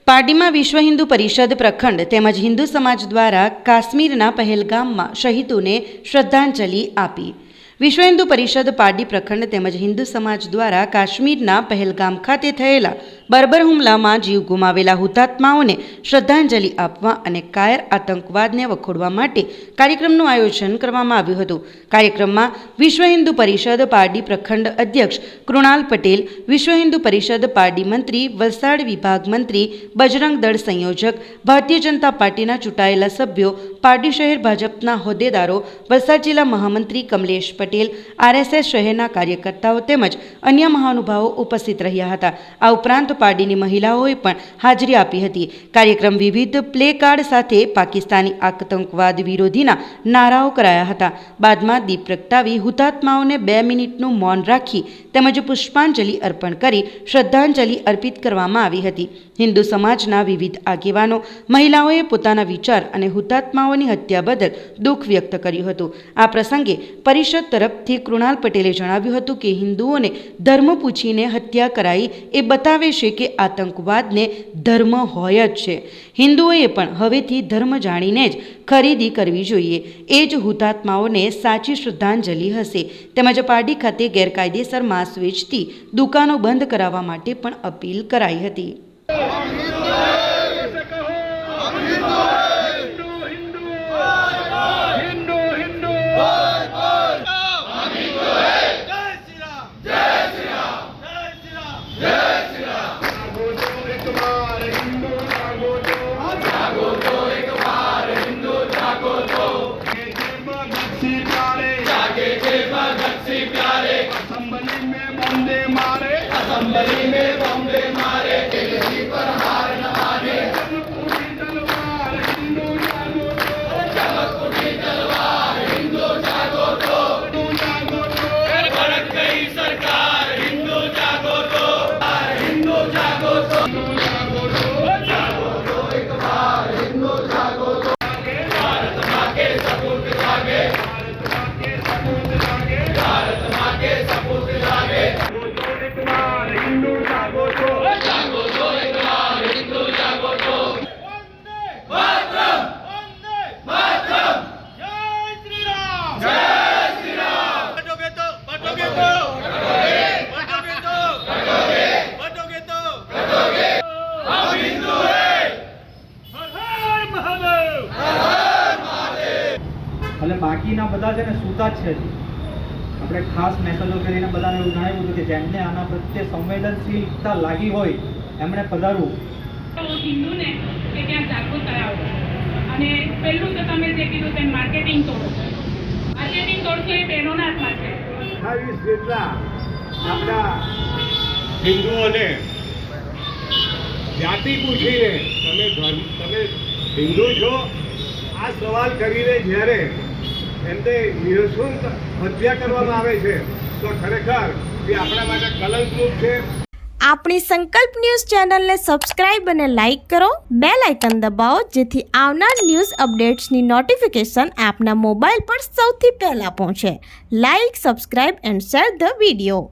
પારડીમાં વિશ્વ હિન્દુ પરિષદ પ્રખંડ તેમજ હિન્દુ સમાજ દ્વારા કાશ્મીરના પહેલગામમાં શહીદોને શ્રદ્ધાંજલિ આપી। વિશ્વ હિન્દુ પરિષદ પારડી પ્રખંડ તેમજ હિન્દુ સમાજ દ્વારા કાશ્મીરના પહેલગામ ખાતે થયેલા બર્બર હુમલામાં જીવ ગુમાવેલા હુતાત્માઓને શ્રદ્ધાંજલિ આપવા અને કાયર આતંકવાદને વખોડવા માટે કાર્યક્રમનું આયોજન કરવામાં આવ્યું હતું। કાર્યક્રમમાં વિશ્વ હિન્દુ પરિષદ પારડી પ્રખંડ અધ્યક્ષ કૃણાલ પટેલ, વિશ્વ હિન્દુ પરિષદ પારડી મંત્રી, વલસાડ વિભાગ મંત્રી, બજરંગ દળ સંયોજક, ભારતીય જનતા પાર્ટીના ચૂંટાયેલા સભ્યો, પારડી શહેર ભાજપના હોદ્દેદારો, વલસાડ જિલ્લા મહામંત્રી કમલેશ પટેલ, RSS શહેરના કાર્યકર્તાઓ તેમજ અન્ય મહાનુભાવો ઉપસ્થિત રહ્યા હતા। આ ઉપરાંત પારડીની મહિલાઓએ પણ હાજરી આપી હતી। કાર્યક્રમ વિવિધ પ્લે કાર્ડ સાથે પાકિસ્તાની આતંકવાદ વિરોધીના નારાઓ કરાયા હતા। બાદમાં દીપ પ્રગટાવી હુતાત્માઓને 2 મિનિટનું મૌન રાખી તેમજ પુષ્પાંજલિ અર્પણ કરી શ્રદ્ધાંજલિ અર્પિત કરવામાં આવી હતી। હિન્દુ સમાજના વિવિધ આગેવાનો, મહિલાઓએ પોતાના વિચાર અને હુતાત્માઓની હત્યા બદલ દુઃખ વ્યક્ત કર્યું હતું। આ પ્રસંગે પરિષદ તરફથી કૃણાલ પટેલે જણાવ્યું હતું કે હિન્દુઓને ધર્મ પૂછીને હત્યા કરાઈ એ બતાવે છે કે આતંકવાદને ધર્મ હોય જ છે। હિન્દુઓએ પણ હવેથી ધર્મ જાણીને જ ખરીદી કરવી જોઈએ। એ જ હુતાત્માઓને સાચી શ્રદ્ધાંજલિ હશે। તેમજ પારડી ખાતે ગેરકાયદેસર માંસ વેચતી દુકાનો બંધ કરાવવા માટે પણ અપીલ કરાઈ હતી। असम्बली में बम्बे मारे, दिल्ली पर हार न माने। चमक उठी तलवार हिंदू जागो तो, चमक उठी तलवार हिंदू जागो तो, जागो तो। भड़क गई सरकार हिंदू जागो तो, हिंदू जागो तो, जागो तो, जागो तो एक बार हिंदू जागो तो। भारत माँ के सपूत जागे, भारत माँ के सपूत जागे, भारत माँ के सपूत जागे। हिंदू जागो तो, जागो तो एक बार हिंदू जागो तो। वंदे मातरम, वंदे मातरम, जय श्री राम, जय श्री राम। बटोगे तो, बटोगे तो, बटोगे तो, बटोगे तो, बटोगे। हम हिंदू हैं। हर हर महादेव, हर हर महादेव। એટલે બાકીના બધા છે ને સૂતા જ છે। આપણે ખાસ મેસેજો કરીને બધાને એવું જણાવ્યું હતું કે જેમને આના પ્રત્યે સંવેદનશીલતા લાગી હોય એમણે પધારવું। હિન્દુને કે ત્યાં જાગૃત કરાવો અને પહેલું તો તમે જે કીધું તેમ માર્કેટિંગ તોડો તો એ બહેનોના હાથમાં છે। 28 જેટલા આપણા હિન્દુઓને જાતિ પૂછીને તમે હિન્દુ છો આ સવાલ કરીને જ્યારે એમને નિઃશુલ્ક હત્યા કરવામાં આવે છે તો ખરેખર એ આપણા માટે કલંકરૂપ છે। આપણી સંકલ્પ ન્યૂઝ ચેનલને સબસ્ક્રાઇબ અને લાઇક કરો, બેલ આઇકન દબાવો જેથી આવનાર ન્યૂઝ અપડેટ્સની નોટિફિકેશન આપના મોબાઈલ પર સૌથી પહેલાં પહોંચે। Like, subscribe and share the video.